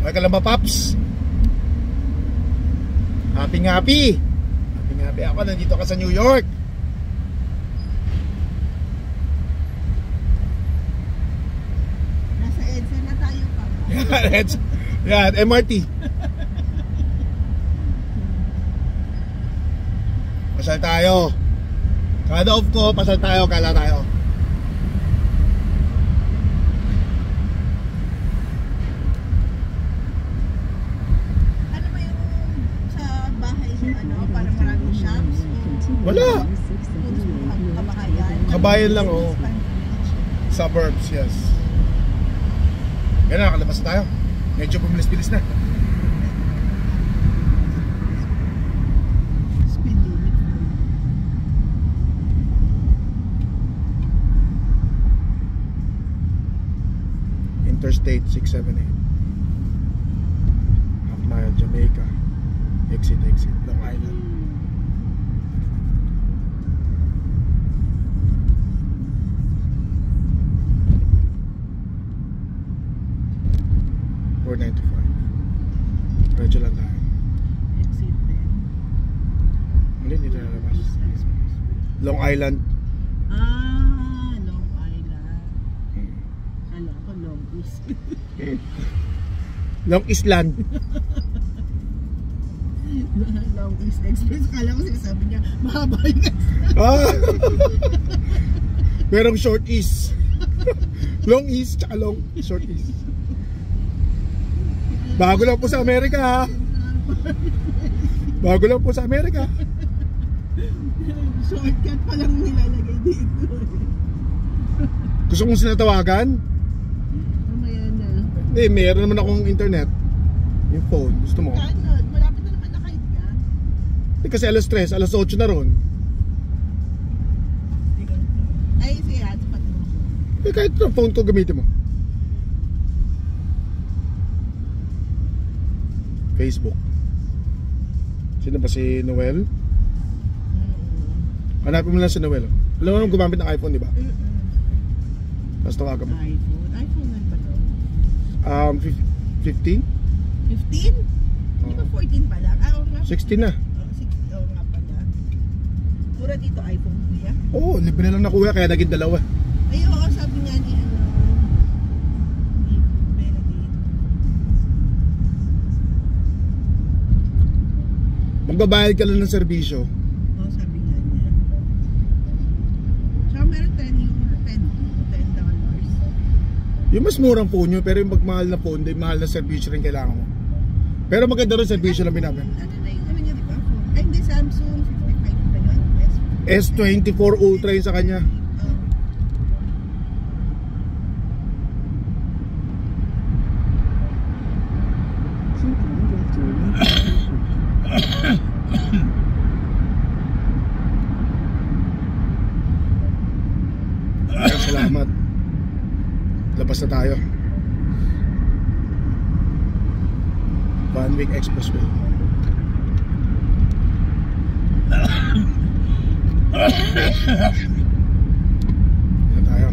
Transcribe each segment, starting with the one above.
Okay ka lang ba, Paps? Happy ako, nandito ka sa New York. Nasa EDSA na tayo pa. Yan, MRT. Pasal tayo. Kada off ko, pasal tayo, kala tayo. Wala. Kabayan lang, oh. Suburbs, yes. Yan na, nakalabas tayo. Medyo pumilis-pilis na. Speed limit. Interstate 678. Half mile, Jamaica. Exit, Long Island. Radyo lang tayo. Exit din. Hindi, dito na labas. Long Island. Long Island. Alam ko, Long East. Long Island. Long East Express. Kala ko sinasabi niya, mahaba yung express. Merong short east. Long east, tsaka long short east. Bago lang po sa Amerika, ha? Bago lang po sa Amerika. Shortcut pa lang nilalagay dito. Gusto mong sinatawagan? Mamaya na. Hindi, meron naman akong internet. Yung phone, gusto mo? Kano? Malapit na naman nakahit ka. Hindi kasi alas 3, alas 8 na ron. Ay, sige, hotspot mo. Kahit na phone ko gamitin mo. Facebook. Sino ba si Noel? Hanapin mo lang si Noel. Alam mo naman gumamit ng iPhone, di ba? Tapos tawagan mo. iPhone na ba to? 15? 15? Hindi ba 14 pa lang? Oo nga. 16 na. 16, oo nga pala. Mura dito iPhone kuya? Oo, libre na lang nakuha kaya naging dalawa. Ay, oo, sabi nga ni Magbabayad ka lang ng serbisyo. Oo, sabi nga niya. Tsaka meron $10. Yung mas murang phone nyo, pero yung magmahal na phone, yung mahal na serbisyo rin kailangan mo. Pero maganda rin serbisyo lang binabay. Ano na yung ano niya, di ba? Ay, hindi, Samsung 55 ba yun? S24 Ultra yung sa kanya. Salamat. Labas na tayo. Van Wyck Expressway. Yan tayo.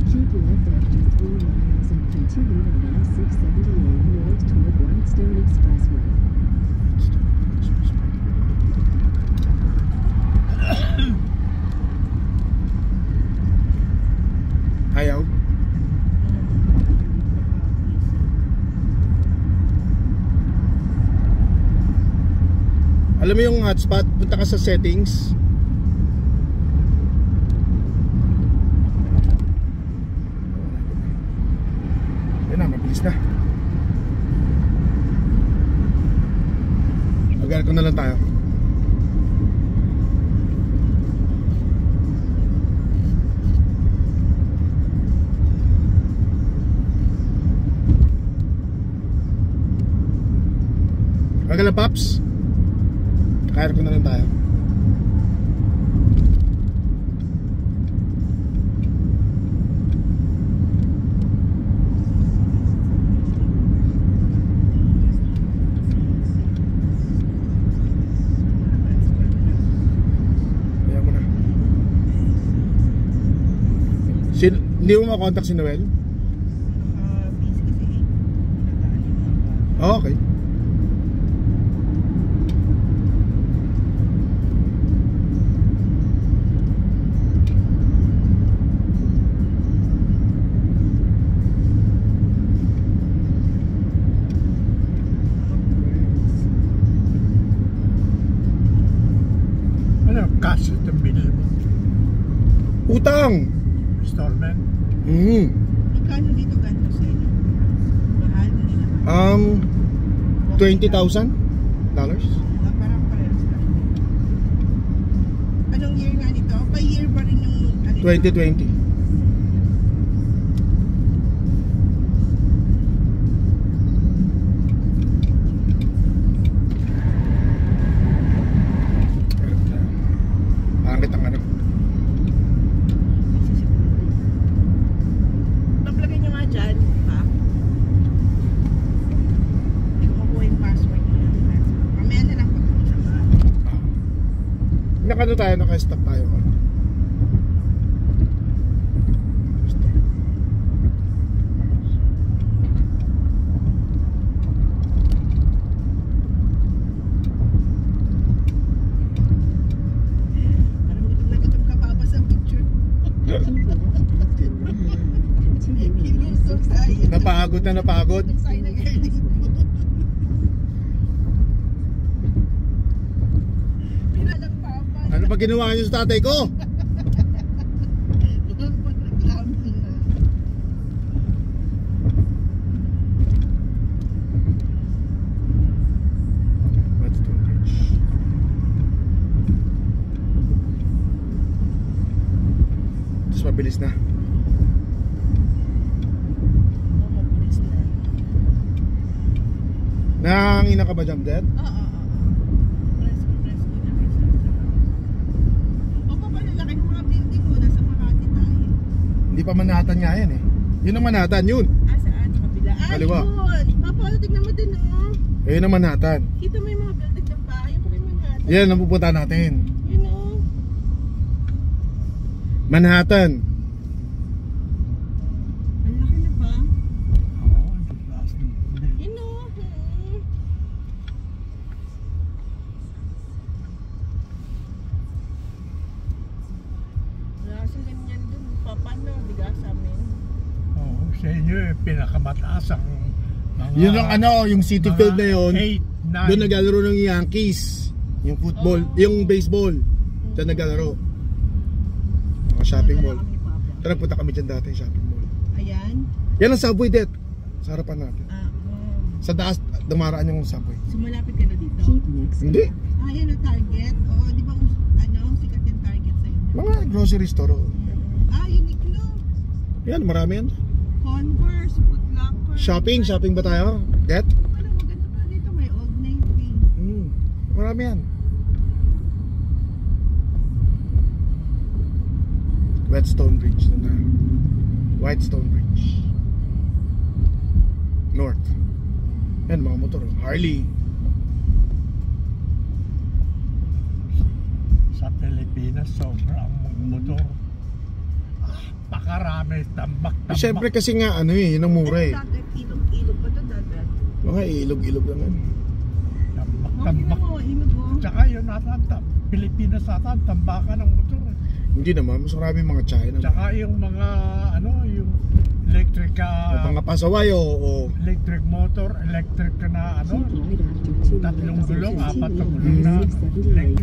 Keep left after 3 miles and continue on I-678 north toward Whitestone Expressway. Ayaw. Alam mo yung hotspot, punta ka sa settings. Yan na, mabilis na. Mag-aral ko na lang tayo. Magala Paps, kaya ko na lang tayo. Ayan mo na. Hindi mo makontakt si Noel? Busy kasi Okay. Ano, cash itong binili mo? Utang. Installment? Magkano dito ganito sa inyo? Mahal mo nila. $20,000. Parang parehas lang. Anong year nga nito? Pa year pa rin yung... 2020. Pangit ang ano. Paglagay nyo nga dyan, ha? Kumukuha yung password nyo. Mamaya na lang pag sa mga. Nakano tayo, naka-stop tayo. Parang gutom na gutom ka pa ba sa picture? Keep left after 1 mile. Continue on Ilusog I-6 tayo. Napagod na napagod. Ilusog tayo ng early. Pinalang papa. Ano ba ginawa niyo sa tatay ko? Pagreklamo na. What's the bridge? Tapos mabilis na. Oo, mabilis na. Nangina ka ba, Jump Dead? Oo. Presko na kasi. O papalalaki ng mga building mo, nasa Makati tayo. Hindi pa Manhattan nga yan eh. Yun ang Manhattan, yun. Ah, saan? Sa kabila. Ah, Kaliwa. yun! Papa, tignan mo din, oh. Ayun ang Manhattan. Kita mo yung mga building ng bahay. Yung kay Manhattan. Yan ang pupunta natin. Yun, oh. Manhattan. Ang laki na ba? Oo, ang last ng binili. Yun, oh. Wala kasing ganyan dun. Papa, no? Bigas sa amin. Oo, sa inyo pinakamataas ang mga... Yun ang ano, yung City Field na yun. 8, 9. Doon naglalaro ng Yankees. Yung football, Oh. yung baseball. Doon naglalaro. Mga shopping mall. Kami ni Papa. Tara, punta kami dyan dati, shopping mall. Ayan. Yan ang subway, Det. Sa harapan natin. Sa taas, dumaraan yung subway. So malapit ka na dito? Keep next Hindi. Ah, yan ang Target. Oo, di ba ano, sikat yung Target sa inyo? Mga grocery store. Oh. Ah, Uniqlo. Yan, marami yan. Converse, Foot Locker. Shopping ba tayo? Det? Ano, maganda pa dito. May Old Navy. Marami yan. Whetstone Bridge na. Whitestone Bridge. North. Yan, mga motor. Harley. Sa Pilipinas, sobrang motor. Pakarami, tambak. Siyempre kasi nga, ano eh, yun ang mura eh. Dagat, ilog pa to dagat. Mga ilog-ilog lang yan. Tambak. Mo, ilog mo. Tsaka yun nata, Pilipinas nata, tambakan ng motor. Hindi naman, mas marami mga China. Tsaka yung mga, yung electric, Mga pasaway o electric motor, electric na, Keep right after 2 tatlong miles and gulong, apat na continue gulong on na I-678 electric.